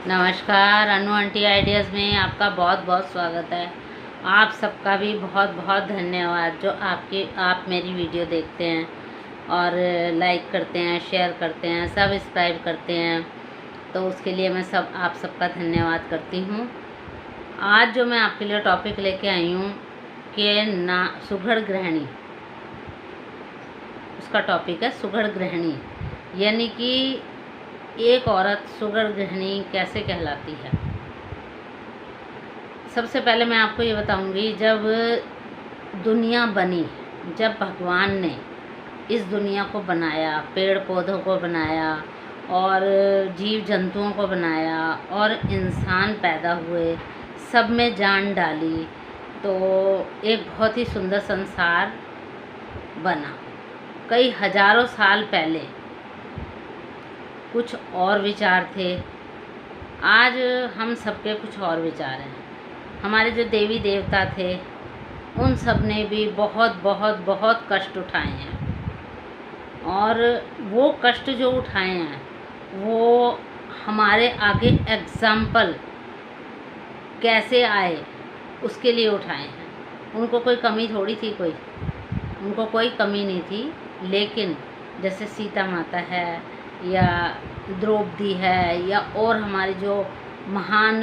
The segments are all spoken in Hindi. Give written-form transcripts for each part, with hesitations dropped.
नमस्कार, अनु आंटी आइडियाज़ में आपका बहुत बहुत स्वागत है। आप सबका भी बहुत बहुत धन्यवाद जो आप मेरी वीडियो देखते हैं और लाइक करते हैं, शेयर करते हैं, सब्सक्राइब करते हैं, तो उसके लिए मैं आप सबका धन्यवाद करती हूँ। आज जो मैं आपके लिए टॉपिक लेके आई हूँ कि सुघड़ गृहिणी, उसका टॉपिक है सुघड़ गृहिणी, यानी कि एक औरत सुघड़ गृहिणी कैसे कहलाती है। सबसे पहले मैं आपको ये बताऊंगी, जब दुनिया बनी, जब भगवान ने इस दुनिया को बनाया, पेड़ पौधों को बनाया और जीव जंतुओं को बनाया और इंसान पैदा हुए, सब में जान डाली, तो एक बहुत ही सुंदर संसार बना। कई हजारों साल पहले कुछ और विचार थे, आज हम सबके कुछ और विचार हैं। हमारे जो देवी देवता थे उन सब ने भी बहुत बहुत बहुत कष्ट उठाए हैं, और वो कष्ट जो उठाए हैं वो हमारे आगे एग्जाम्पल कैसे आए उसके लिए उठाए हैं। उनको कोई कमी थोड़ी थी, उनको कोई कमी नहीं थी, लेकिन जैसे सीता माता है या द्रौपदी है या और हमारे जो महान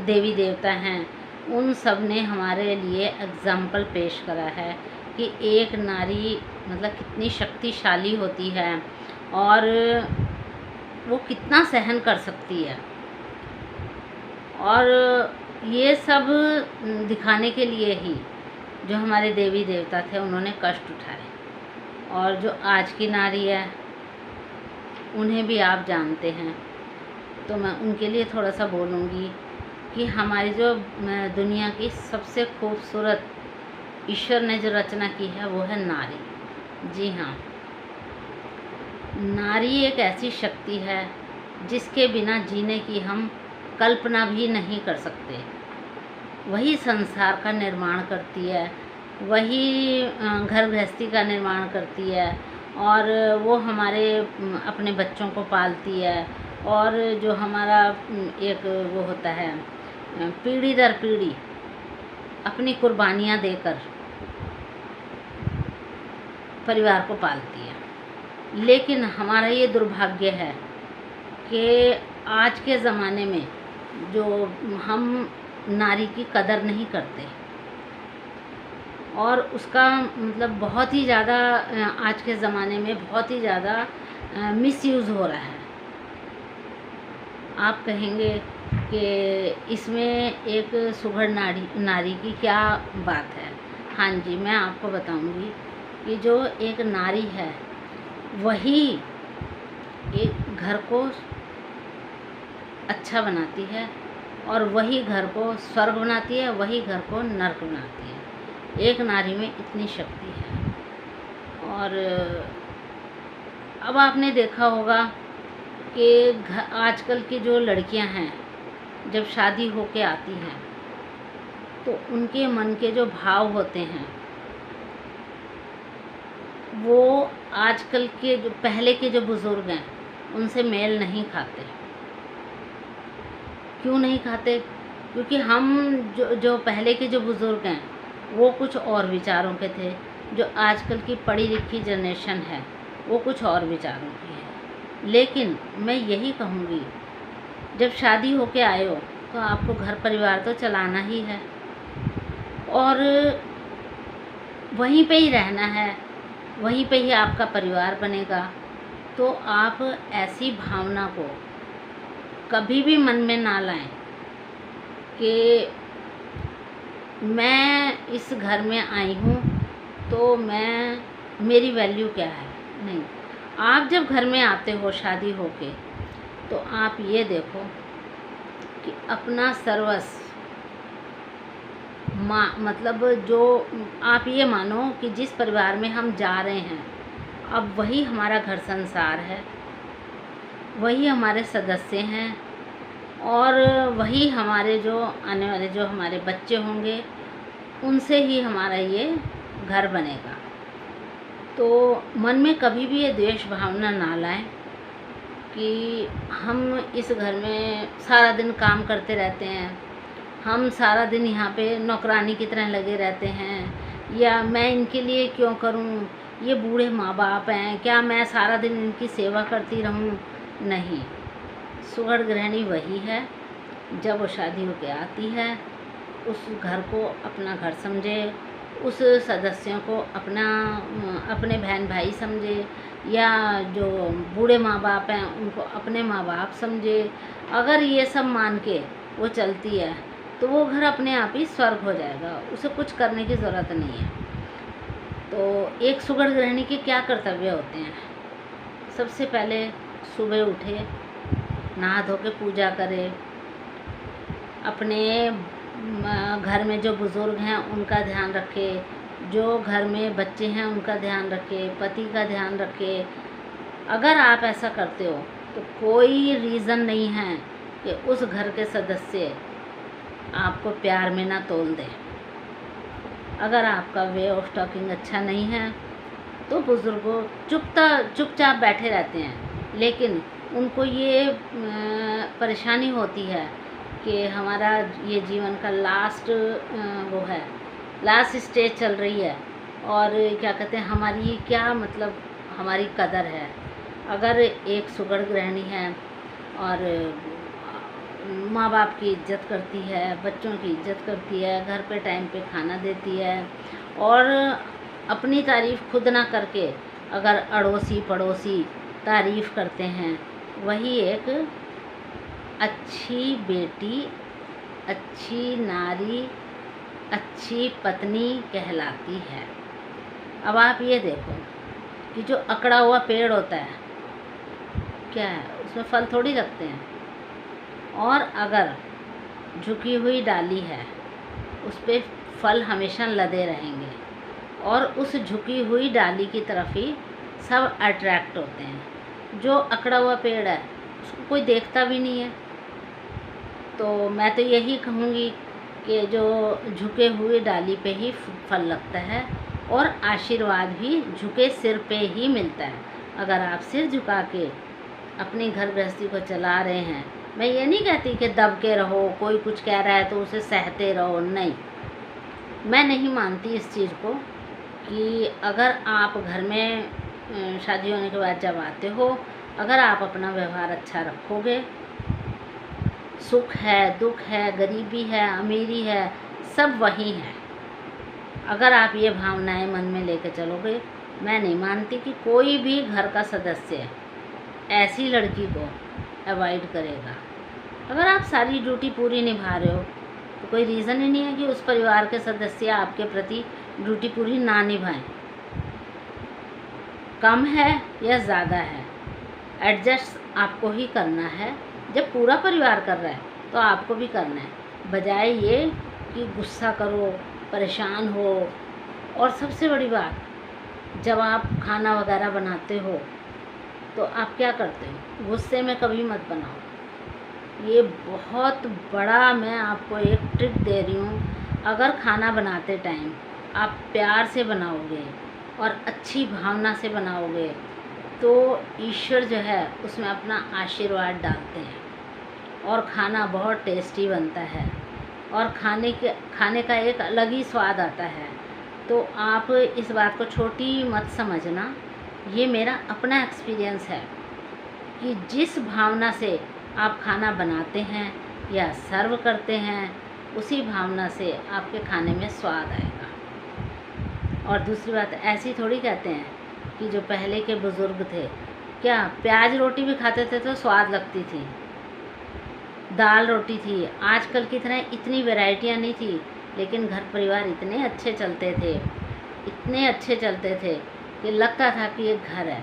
देवी देवता हैं, उन सब ने हमारे लिए एग्जाम्पल पेश करा है कि एक नारी मतलब कितनी शक्तिशाली होती है और वो कितना सहन कर सकती है। और ये सब दिखाने के लिए ही जो हमारे देवी देवता थे उन्होंने कष्ट उठाए, और जो आज की नारी है उन्हें भी आप जानते हैं, तो मैं उनके लिए थोड़ा सा बोलूँगी कि हमारी जो दुनिया की सबसे खूबसूरत ईश्वर ने जो रचना की है वो है नारी। जी हाँ, नारी एक ऐसी शक्ति है जिसके बिना जीने की हम कल्पना भी नहीं कर सकते। वही संसार का निर्माण करती है, वही घर गृहस्थी का निर्माण करती है, और वो हमारे अपने बच्चों को पालती है, और जो हमारा एक वो होता है पीढ़ी दर पीढ़ी अपनी कुर्बानियाँ देकर परिवार को पालती है। लेकिन हमारा ये दुर्भाग्य है कि आज के ज़माने में जो हम नारी की कदर नहीं करते, और उसका मतलब बहुत ही ज़्यादा आज के ज़माने में बहुत ही ज़्यादा मिसयूज़ हो रहा है। आप कहेंगे कि इसमें एक सुघड़ नारी की क्या बात है। हाँ जी, मैं आपको बताऊंगी कि जो एक नारी है वही एक घर को अच्छा बनाती है, और वही घर को स्वर्ग बनाती है, वही घर को नर्क बनाती है। एक नारी में इतनी शक्ति है। और अब आपने देखा होगा कि आजकल की जो लड़कियां हैं जब शादी होके आती हैं तो उनके मन के जो भाव होते हैं वो आजकल के जो पहले के जो बुज़ुर्ग हैं उनसे मेल नहीं खाते। क्यों नहीं खाते? क्योंकि हम जो पहले के जो बुज़ुर्ग हैं वो कुछ और विचारों के थे, जो आजकल की पढ़ी लिखी जनरेशन है वो कुछ और विचारों की है। लेकिन मैं यही कहूँगी, जब शादी होके आए हो तो आपको घर परिवार तो चलाना ही है, और वहीं पे ही रहना है, वहीं पे ही आपका परिवार बनेगा। तो आप ऐसी भावना को कभी भी मन में ना लाएं कि मैं इस घर में आई हूँ तो मेरी वैल्यू क्या है। नहीं, आप जब घर में आते हो शादी होके तो आप ये देखो कि अपना सर्वस्व मतलब जो आप ये मानो कि जिस परिवार में हम जा रहे हैं अब वही हमारा घर संसार है, वही हमारे सदस्य हैं, और वही हमारे जो आने वाले जो हमारे बच्चे होंगे उनसे ही हमारा ये घर बनेगा। तो मन में कभी भी ये द्वेष भावना ना लाएं कि हम इस घर में सारा दिन काम करते रहते हैं, हम सारा दिन यहाँ पे नौकरानी की तरह लगे रहते हैं, या मैं इनके लिए क्यों करूँ, ये बूढ़े माँ बाप हैं, क्या मैं सारा दिन इनकी सेवा करती रहूँ? नहीं, सुगढ़ गृहिणी वही है जब वो शादी होके आती है, उस घर को अपना घर समझे, उस सदस्यों को अपने बहन भाई समझे, या जो बूढ़े माँ बाप हैं उनको अपने माँ बाप समझे। अगर ये सब मान के वो चलती है तो वो घर अपने आप ही स्वर्ग हो जाएगा, उसे कुछ करने की ज़रूरत नहीं है। तो एक सुगढ़ गृहिणी के क्या कर्तव्य होते हैं? सबसे पहले सुबह उठे, नहा धो के पूजा करे, अपने घर में जो बुज़ुर्ग हैं उनका ध्यान रखे, जो घर में बच्चे हैं उनका ध्यान रखे, पति का ध्यान रखे। अगर आप ऐसा करते हो तो कोई रीज़न नहीं है कि उस घर के सदस्य आपको प्यार में ना तोल दे। अगर आपका वे ऑफ टॉकिंग अच्छा नहीं है तो बुज़ुर्गों चुपचाप बैठे रहते हैं, लेकिन उनको ये परेशानी होती है कि हमारा ये जीवन का लास्ट स्टेज चल रही है, और क्या कहते हैं, हमारी क्या मतलब हमारी कदर है। अगर एक सुगढ़ गृहिणी है और माँ बाप की इज्जत करती है, बच्चों की इज्जत करती है, घर पे टाइम पे खाना देती है, और अपनी तारीफ़ खुद ना करके अगर अड़ोसी पड़ोसी तारीफ़ करते हैं, वही एक अच्छी बेटी, अच्छी नारी, अच्छी पत्नी कहलाती है। अब आप ये देखो कि जो अकड़ा हुआ पेड़ होता है, क्या है, उसमें फल थोड़ी लगते हैं, और अगर झुकी हुई डाली है उस पर फल हमेशा लदे रहेंगे, और उस झुकी हुई डाली की तरफ ही सब अट्रैक्ट होते हैं। जो अकड़ा हुआ पेड़ है उसको कोई देखता भी नहीं है। तो मैं तो यही कहूँगी कि जो झुके हुए डाली पे ही फल लगता है, और आशीर्वाद भी झुके सिर पे ही मिलता है। अगर आप सिर झुका के अपनी घर गृहस्थी को चला रहे हैं, मैं ये नहीं कहती कि दब के रहो, कोई कुछ कह रहा है तो उसे सहते रहो, नहीं, मैं नहीं मानती इस चीज़ को कि अगर आप घर में शादी होने के बाद जब आते हो, अगर आप अपना व्यवहार अच्छा रखोगे, सुख है, दुख है, गरीबी है, अमीरी है, सब वही है। अगर आप ये भावनाएं मन में लेकर चलोगे, मैं नहीं मानती कि कोई भी घर का सदस्य ऐसी लड़की को अवॉइड करेगा। अगर आप सारी ड्यूटी पूरी निभा रहे हो तो कोई रीज़न ही नहीं है कि उस परिवार के सदस्य आपके प्रति ड्यूटी पूरी ना निभाएं। कम है या ज़्यादा है, एडजस्ट आपको ही करना है। जब पूरा परिवार कर रहा है तो आपको भी करना है, बजाय ये कि गुस्सा करो, परेशान हो। और सबसे बड़ी बात, जब आप खाना वगैरह बनाते हो तो आप क्या करते हो, गुस्से में कभी मत बनाओ। ये बहुत बड़ा मैं आपको एक ट्रिक दे रही हूँ। अगर खाना बनाते टाइम आप प्यार से बनाओगे और अच्छी भावना से बनाओगे तो ईश्वर जो है उसमें अपना आशीर्वाद डालते हैं, और खाना बहुत टेस्टी बनता है, और खाने का एक अलग ही स्वाद आता है। तो आप इस बात को छोटी मत समझना, ये मेरा अपना एक्सपीरियंस है कि जिस भावना से आप खाना बनाते हैं या सर्व करते हैं, उसी भावना से आपके खाने में स्वाद आएगा। और दूसरी बात, ऐसी थोड़ी कहते हैं कि जो पहले के बुज़ुर्ग थे, क्या प्याज रोटी भी खाते थे तो स्वाद लगती थी, दाल रोटी थी। आजकल की तरह इतनी वैरायटियाँ नहीं थी, लेकिन घर परिवार इतने अच्छे चलते थे कि लगता था कि एक घर है।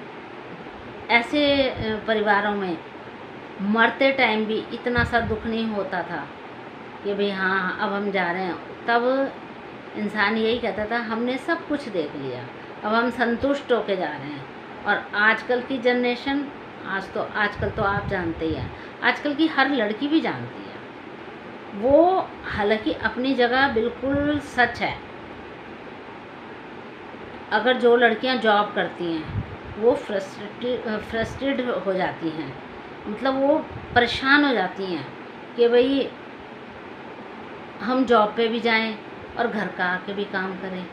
ऐसे परिवारों में मरते टाइम भी इतना सा दुख नहीं होता था कि भाई हाँ अब हम जा रहे हैं। तब इंसान यही कहता था हमने सब कुछ देख लिया, अब हम संतुष्ट होके जा रहे हैं। और आजकल की जनरेशन, आजकल तो आप जानते ही हैं, आजकल की हर लड़की भी जानती है। वो हालांकि अपनी जगह बिल्कुल सच है। अगर जो लड़कियां जॉब करती हैं वो फ्रस्ट्रेटेड हो जाती हैं मतलब वो परेशान हो जाती हैं कि भाई हम जॉब पे भी जाएं और घर का आके भी काम करें।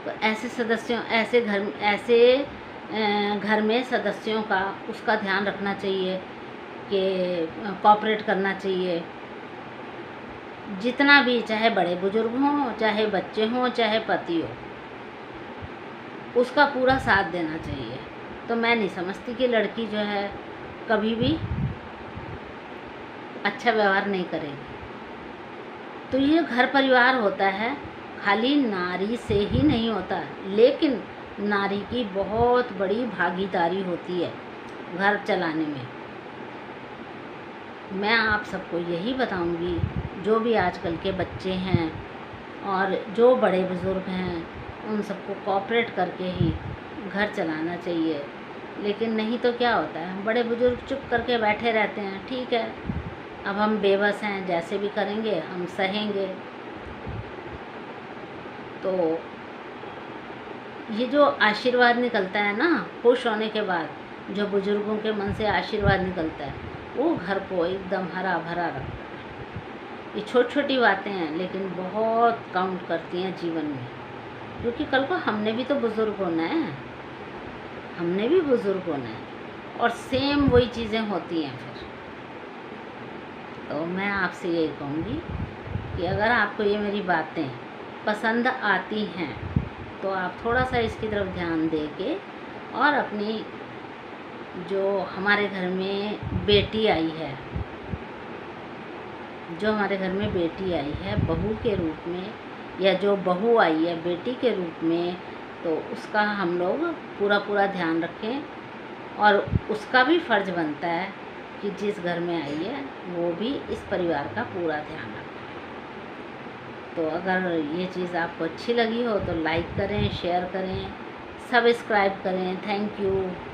तो ऐसे घर में सदस्यों का उसका ध्यान रखना चाहिए कि कोऑपरेट करना चाहिए, जितना भी, चाहे बड़े बुजुर्ग हों, चाहे बच्चे हों, चाहे पति हो, उसका पूरा साथ देना चाहिए। तो मैं नहीं समझती कि लड़की जो है कभी भी अच्छा व्यवहार नहीं करेगी। तो ये घर परिवार होता है, खाली नारी से ही नहीं होता, लेकिन नारी की बहुत बड़ी भागीदारी होती है घर चलाने में। मैं आप सबको यही बताऊंगी, जो भी आजकल के बच्चे हैं और जो बड़े बुज़ुर्ग हैं, उन सबको कोऑपरेट करके ही घर चलाना चाहिए। लेकिन नहीं तो क्या होता है, बड़े बुज़ुर्ग चुप करके बैठे रहते हैं, ठीक है, अब हम बेबस हैं, जैसे भी करेंगे हम सहेंगे। तो ये जो आशीर्वाद निकलता है ना खुश होने के बाद, जो बुज़ुर्गों के मन से आशीर्वाद निकलता है, वो घर को एकदम हरा भरा रखता है। ये छोटी छोटी बातें हैं, लेकिन बहुत काउंट करती हैं जीवन में, क्योंकि कल को हमने भी तो बुज़ुर्ग होना है, हमने भी बुज़ुर्ग होना है, और सेम वही चीज़ें होती हैं फिर। तो मैं आपसे यही कहूँगी कि अगर आपको ये मेरी बातें पसंद आती हैं तो आप थोड़ा सा इसकी तरफ ध्यान दे के, और अपनी जो हमारे घर में बेटी आई है, जो हमारे घर में बेटी आई है बहू के रूप में, या जो बहू आई है बेटी के रूप में, तो उसका हम लोग पूरा पूरा ध्यान रखें। और उसका भी फ़र्ज़ बनता है कि जिस घर में आई है वो भी इस परिवार का पूरा ध्यान रखें। तो अगर ये चीज़ आपको अच्छी लगी हो तो लाइक करें, शेयर करें, सब्सक्राइब करें। Thank you.